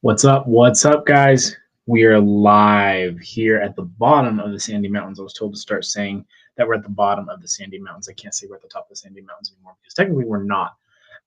What's up? What's up, guys? We are live here at the bottom of the Sandy Mountains. I was told to start saying that we're at the bottom of the Sandy Mountains. I can't say we're at the top of the Sandy Mountains anymore because technically we're not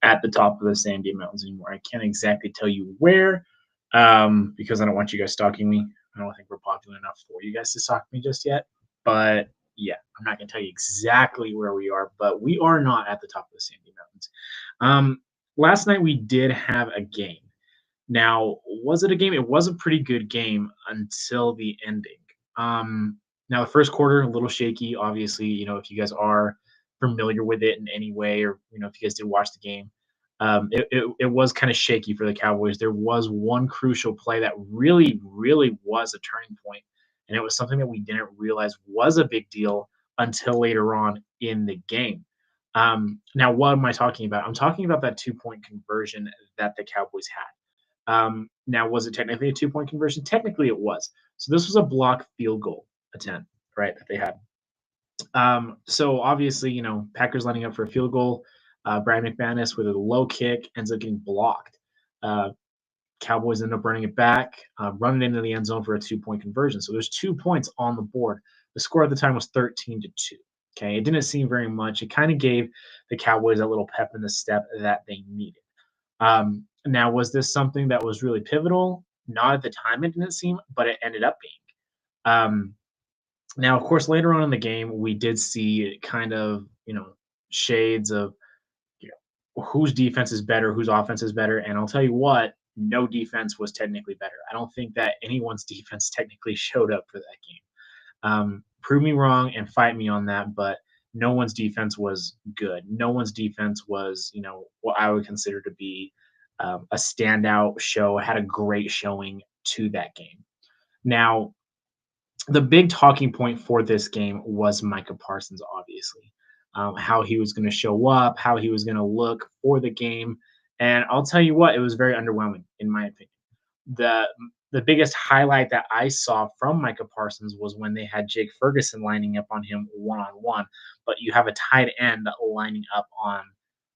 at the top of the Sandy Mountains anymore. I can't exactly tell you where because I don't want you guys stalking me. I don't think we're popular enough for you guys to stalk me just yet. But yeah, I'm not going to tell you exactly where we are, but we are not at the top of the Sandy Mountains. Last night we did have a game. Now, was it a game? It was a pretty good game until the ending. Now, the first quarter, a little shaky. Obviously, if you guys are familiar with it in any way, or if you guys did watch the game, it was kind of shaky for the Cowboys. There was one crucial play that really, really was a turning point, and it was something that we didn't realize was a big deal until later on in the game. Now, what am I talking about? I'm talking about that 2-point conversion that the Cowboys had. Now, was it technically a 2-point conversion? Technically, it was. So this was a block field goal attempt, right, that they had. So obviously, Packers lining up for a field goal. Brian McManus with a low kick ends up getting blocked. Uh, Cowboys end up running it back, running into the end zone for a 2-point conversion. So there's 2 points on the board. The score at the time was 13-2. Okay, it didn't seem very much. It kind of gave the Cowboys a little pep in the step that they needed. Now, was this something that was really pivotal? Not at the time, it didn't seem, but it ended up being. Now, of course, later on in the game, we did see kind of, shades of, whose defense is better, whose offense is better. And I'll tell you what, no defense was technically better. I don't think that anyone's defense technically showed up for that game. Prove me wrong and fight me on that, but no one's defense was good. No one's defense was, what I would consider to be a standout show, had a great showing to that game. Now, the big talking point for this game was Micah Parsons, obviously. How he was going to show up, how he was going to look for the game. And I'll tell you what, it was very underwhelming, in my opinion. The biggest highlight that I saw from Micah Parsons was when they had Jake Ferguson lining up on him one-on-one, but you have a tight end lining up on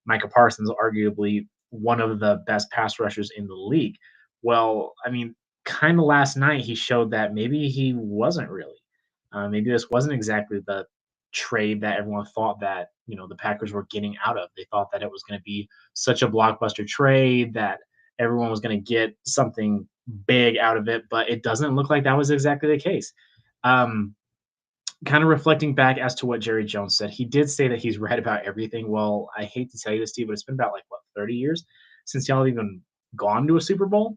Micah Parsons, arguably one of the best pass rushers in the league. Well, I mean, kind of last night he showed that maybe he wasn't really. Maybe this wasn't exactly the trade that everyone thought that the Packers were getting out of. They thought that it was going to be such a blockbuster trade that everyone was going to get something big out of it, but it doesn't look like that was exactly the case. Kind of reflecting back as to what Jerry Jones said, he did say that he's right about everything. Well, I hate to tell you this, Steve, but it's been about 30 years since y'all even gone to a Super Bowl.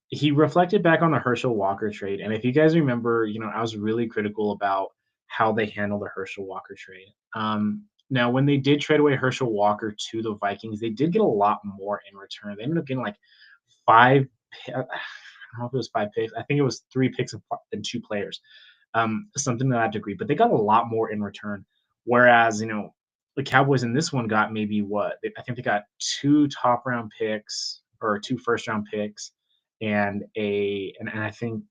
He reflected back on the Herschel Walker trade, and if you guys remember, I was really critical about how they handled the Herschel Walker trade. Now, when they did trade away Herschel Walker to the Vikings, they did get a lot more in return. They ended up getting five. I don't know if it was 5 picks. I think it was 3 picks and 2 players, something to that degree. But they got a lot more in return. Whereas, the Cowboys in this one got maybe I think they got 2 top round picks or 2 first round picks and I think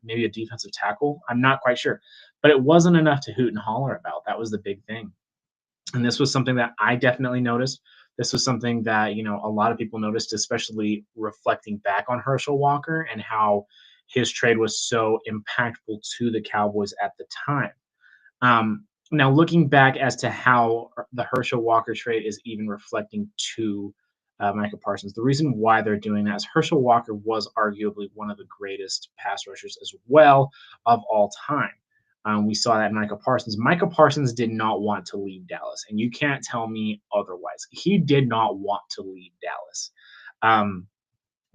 maybe a defensive tackle. I'm not quite sure, but it wasn't enough to hoot and holler about. That was the big thing, and this was something that I definitely noticed. This was something that a lot of people noticed, especially reflecting back on Herschel Walker and how his trade was so impactful to the Cowboys at the time. Now, looking back as to how the Herschel Walker trade is even reflecting to Micah Parsons, the reason why they're doing that is Herschel Walker was arguably one of the greatest pass rushers as well of all time. We saw that in Micah Parsons. Micah Parsons did not want to leave Dallas, and you can't tell me otherwise. He did not want to leave Dallas.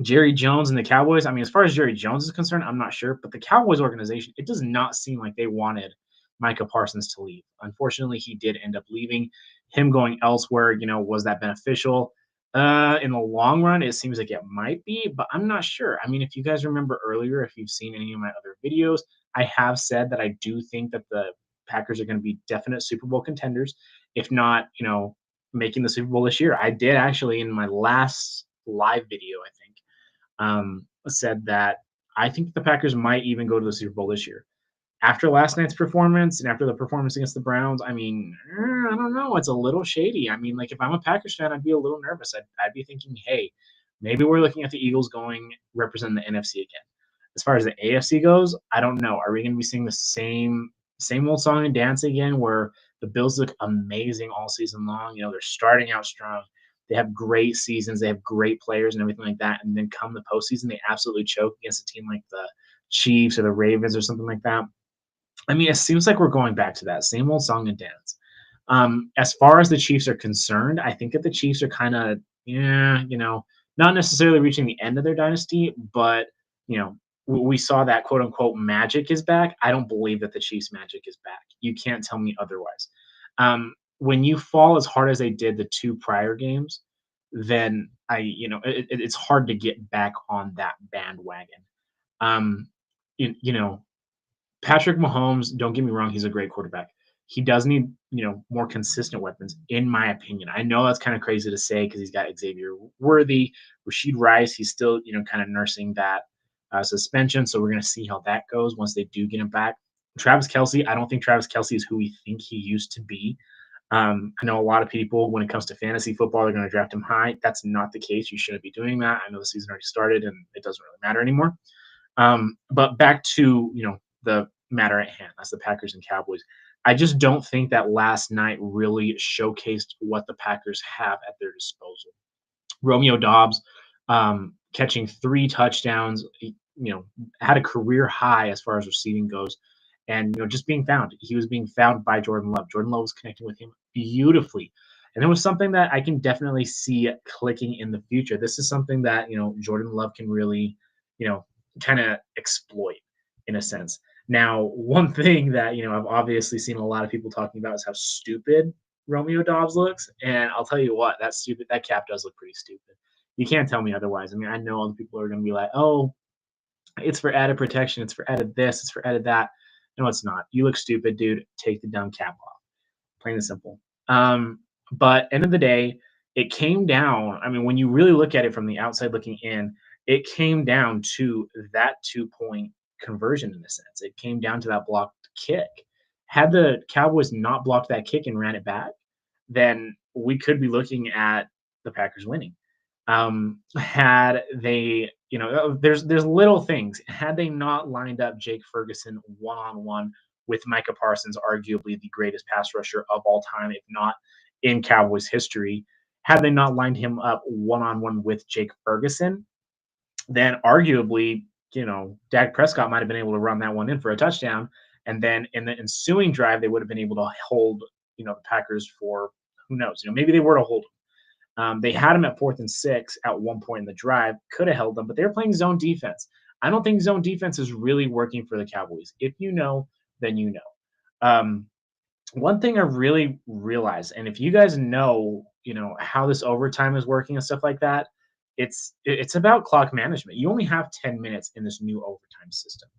Jerry Jones and the Cowboys, I mean, as far as Jerry Jones is concerned, I'm not sure, but the Cowboys organization, it does not seem like they wanted Micah Parsons to leave. Unfortunately, he did end up leaving. Him going elsewhere, was that beneficial? In the long run, it seems like it might be, but I'm not sure. I mean, if you guys remember earlier, if you've seen any of my other videos, I have said that I do think that the Packers are going to be definite Super Bowl contenders, if not, making the Super Bowl this year. I did actually in my last live video, I think, said that I think the Packers might even go to the Super Bowl this year. After last night's performance and after the performance against the Browns, I mean, I don't know. It's a little shady. I mean, if I'm a Packers fan, I'd be a little nervous. I'd be thinking, hey, Maybe we're looking at the Eagles going representing the NFC again. As far as the AFC goes, I don't know. Are we going to be seeing the same old song and dance again, where the Bills look amazing all season long? You know, they're starting out strong. They have great seasons. They have great players and everything like that. And then come the postseason, they absolutely choke against a team like the Chiefs or the Ravens or something like that. I mean, it seems like we're going back to that same old song and dance. As far as the Chiefs are concerned, I think that the Chiefs are kind of, yeah, not necessarily reaching the end of their dynasty, but you know, we saw that quote unquote magic is back. I don't believe that the Chiefs' magic is back. You can't tell me otherwise. When you fall as hard as they did the two prior games, then it's hard to get back on that bandwagon. Um, you know, Patrick Mahomes, don't get me wrong, he's a great quarterback. He does need, more consistent weapons, in my opinion. I know that's kind of crazy to say because he's got Xavier Worthy, Rasheed Rice. He's still, kind of nursing that suspension. So we're going to see how that goes once they do get him back. Travis Kelsey, I don't think Travis Kelsey is who we think he used to be. I know a lot of people, when it comes to fantasy football, they're going to draft him high. That's not the case. You shouldn't be doing that. I know the season already started and it doesn't really matter anymore. But back to the matter at hand. That's the Packers and Cowboys. I just don't think that last night really showcased what the Packers have at their disposal. Romeo Dobbs catching 3 touchdowns, had a career high as far as receiving goes. And just being found. He was being found by Jordan Love. Jordan Love was connecting with him beautifully. And it was something that I can definitely see clicking in the future. This is something that, Jordan Love can really, you know, kind of exploit in a sense. Now, one thing that, I've obviously seen a lot of people talking about is how stupid Romeo Dobbs looks. And I'll tell you what, that cap does look pretty stupid. You can't tell me otherwise. I mean, I know other people are going to be like, oh, it's for added protection. It's for added this. It's for added that. No, it's not. You look stupid, dude. Take the dumb cap off. Plain and simple. But end of the day, it came down. I mean, when you really look at it from the outside looking in, it came down to that 2 point conversion in a sense. It came down to that blocked kick. Had the Cowboys not blocked that kick and ran it back, then we could be looking at the Packers winning. Had they, there's little things. Had they not lined up Jake Ferguson one on one with Micah Parsons, arguably the greatest pass rusher of all time, if not in Cowboys history, had they not lined him up one on one with Jake Ferguson, then arguably, Dak Prescott might have been able to run that one in for a touchdown. And then in the ensuing drive, they would have been able to hold, the Packers for who knows, maybe they were to hold them. They had him at 4th and 6 at one point in the drive, could have held them, but they were playing zone defense. I don't think zone defense is really working for the Cowboys. If you know, then you know. One thing I really realized, and if you guys know, how this overtime is working and stuff like that, it's about clock management. You only have 10 minutes in this new overtime system.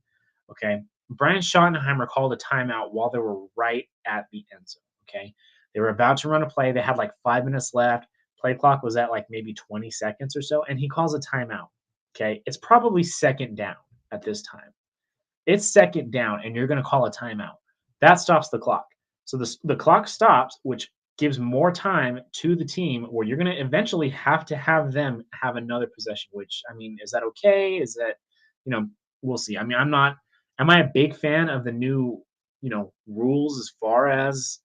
Okay. Brian Schottenheimer called a timeout while they were right at the end zone. Okay. They were about to run a play. They had like 5 minutes left. Play clock was at like maybe 20 seconds or so, and he calls a timeout. Okay. It's probably second down at this time. It's second down, and you're going to call a timeout. That stops the clock. So the clock stops, which gives more time to the team where you're going to eventually have to have them have another possession, which, I mean, is that okay? Is that, we'll see. I mean, am I a big fan of the new, rules as far as,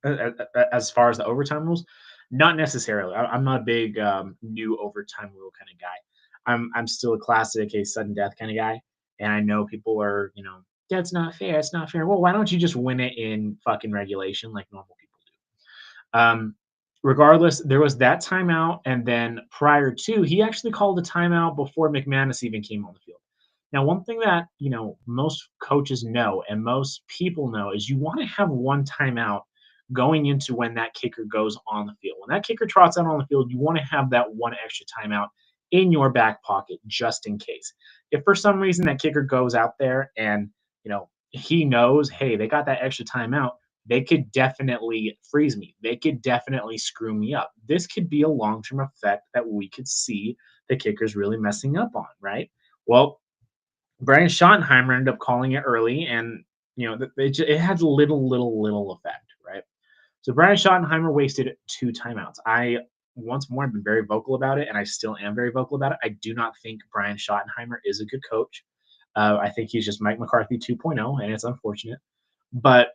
as far as the overtime rules? Not necessarily. I'm not a big new overtime rule kind of guy. I'm still a classic, a sudden death kind of guy. And I know people are, that's not fair. It's not fair. Well, why don't you just win it in fucking regulation like normal people do? Regardless, there was that timeout. And then prior to, he actually called a timeout before McManus even came on the field. Now, one thing that, most coaches know and most people know is you want to have one timeout going into when that kicker goes on the field. When that kicker trots out on the field, you want to have that one extra timeout in your back pocket just in case. If for some reason that kicker goes out there and, he knows, hey, they got that extra timeout, they could definitely freeze me. They could definitely screw me up. This could be a long-term effect that we could see the kickers really messing up on, right? Well, Brian Schottenheimer ended up calling it early, and it had little effect, right? So Brian Schottenheimer wasted 2 timeouts. I once more, I've been very vocal about it, and I still am very vocal about it. I do not think Brian Schottenheimer is a good coach. I think he's just Mike McCarthy 2.0, and it's unfortunate. But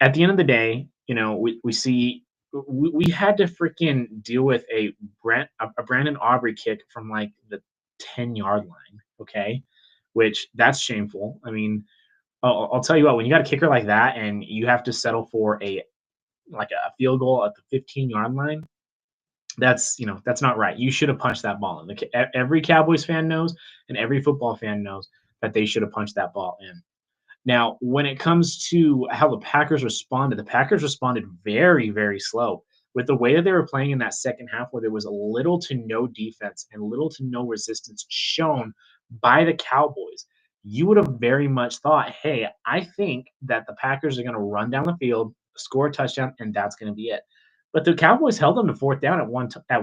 at the end of the day, we see we had to freaking deal with a Brandon Aubrey kick from like the 10-yard line, okay? Which that's shameful. I mean, I'll tell you what, when you got a kicker like that and you have to settle for a field goal at the 15-yard line, that's not right. You should have punched that ball in. Every Cowboys fan knows, and every football fan knows that they should have punched that ball in. Now, when it comes to how the Packers responded very, very slow with the way that they were playing in that second half, where there was little to no defense and little to no resistance shown by the Cowboys. You would have very much thought, hey, I think that the Packers are going to run down the field, score a touchdown, and that's going to be it. But the Cowboys held them to fourth down at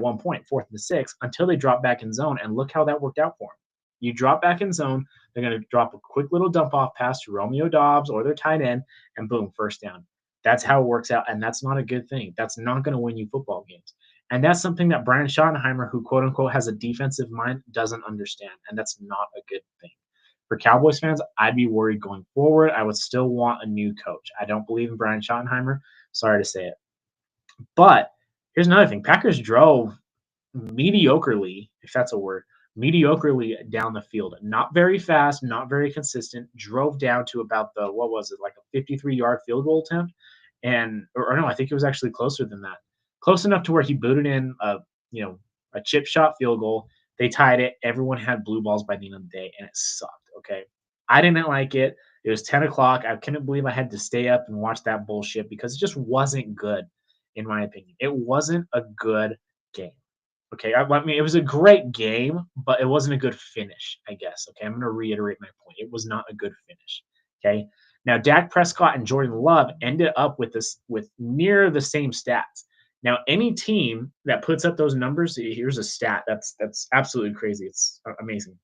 one point, fourth and six, until they dropped back in zone, and look how that worked out for them. You drop back in zone, they're going to drop a quick little dump off pass to Romeo Dobbs or their tight end, and boom, first down. That's how it works out, and that's not a good thing. That's not going to win you football games. And that's something that Brian Schottenheimer, who quote unquote has a defensive mind, doesn't understand, and that's not a good thing. For Cowboys fans, I'd be worried going forward. I would still want a new coach. I don't believe in Brian Schottenheimer. Sorry to say it. But here's another thing. Packers drove mediocrely, if that's a word, mediocrely down the field. Not very fast, not very consistent. Drove down to about what was it, like a 53-yard field goal attempt? Or no, I think it was actually closer than that. Close enough to where he booted in a chip shot field goal. They tied it. Everyone had blue balls by the end of the day, and it sucked. Okay. I didn't like it. It was 10 o'clock. I couldn't believe I had to stay up and watch that bullshit because it just wasn't good, in my opinion. It wasn't a good game. Okay, I mean, it was a great game, but it wasn't a good finish, I guess. Okay, I'm going to reiterate my point. It was not a good finish. Okay, now Dak Prescott and Jordan Love ended up with near the same stats. Now, any team that puts up those numbers, here's a stat that's absolutely crazy. It's amazing.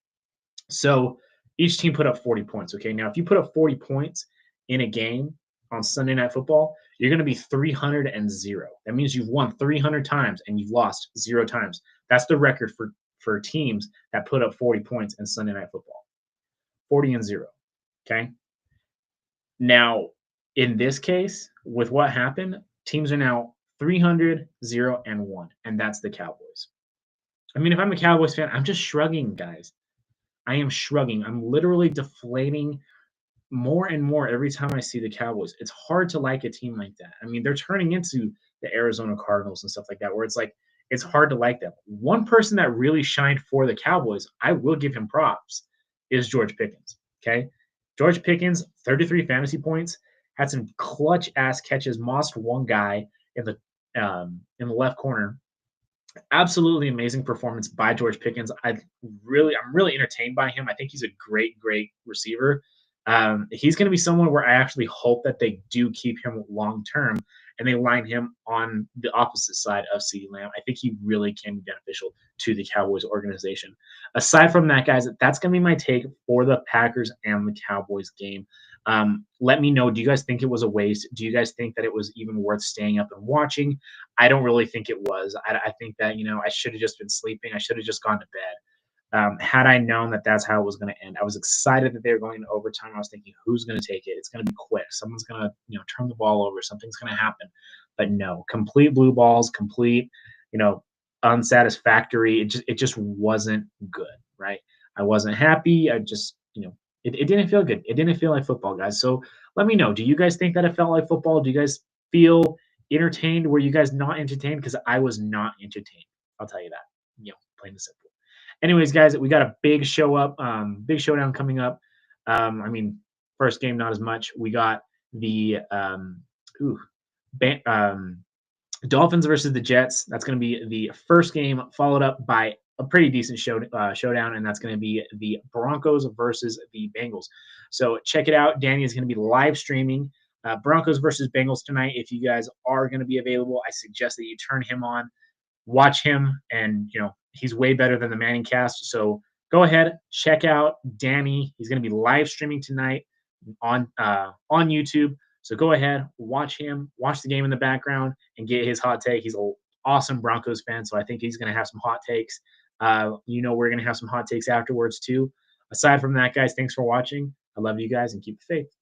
So each team put up 40 points. Okay, now if you put up 40 points in a game on Sunday Night Football, you're going to be 300-0. That means you've won 300 times and you've lost 0 times. That's the record for teams that put up 40 points in Sunday Night Football. 40-0. Okay. Now, in this case, with what happened, teams are now 300-0-1, and that's the Cowboys. I mean, if I'm a Cowboys fan, I'm just shrugging, guys. I am shrugging. I'm literally deflating more and more every time I see the Cowboys. It's hard to like a team like that. I mean, they're turning into the Arizona Cardinals and stuff like that, where it's like it's hard to like them. One person that really shined for the Cowboys, I will give him props, is George Pickens. Okay, George Pickens, 33 fantasy points, had some clutch ass catches, mossed one guy in the left corner. Absolutely amazing performance by George Pickens. I'm really entertained by him. I think he's a great receiver. He's going to be someone where I actually hope that they do keep him long term and they line him on the opposite side of CeeDee Lamb. I think he really can be beneficial to the Cowboys organization. Aside from that, guys, that's going to be my take for the Packers and the Cowboys game. Let me know. Do you guys think it was a waste? Do you guys think that it was even worth staying up and watching? I don't really think it was. I think that, I should have just been sleeping. I should have just gone to bed. Had I known that that's how it was going to end, I was excited that they were going to overtime. I was thinking, who's going to take it? It's going to be quick. Someone's going to, turn the ball over. Something's going to happen. But no, complete blue balls, complete, unsatisfactory. It just wasn't good, right? I wasn't happy. I just, it didn't feel good. It didn't feel like football, guys. So let me know. Do you guys think that it felt like football? Do you guys feel entertained? Were you guys not entertained? Because I was not entertained. I'll tell you that. Plain and simple. Anyways, guys, we got a big big showdown coming up. I mean, first game not as much. We got the Dolphins versus the Jets. That's going to be the first game, followed up by a pretty decent showdown, and that's going to be the Broncos versus the Bengals. So check it out. Danny is going to be live streaming Broncos versus Bengals tonight. If you guys are going to be available, I suggest that you turn him on, watch him, and he's way better than the Manning cast. So go ahead, check out Danny. He's going to be live streaming tonight on YouTube. So go ahead, watch him, watch the game in the background, and get his hot take. He's awesome Broncos fan, so I think he's going to have some hot takes. We're going to have some hot takes afterwards too. Aside from that, guys, thanks for watching. I love you guys and keep the faith.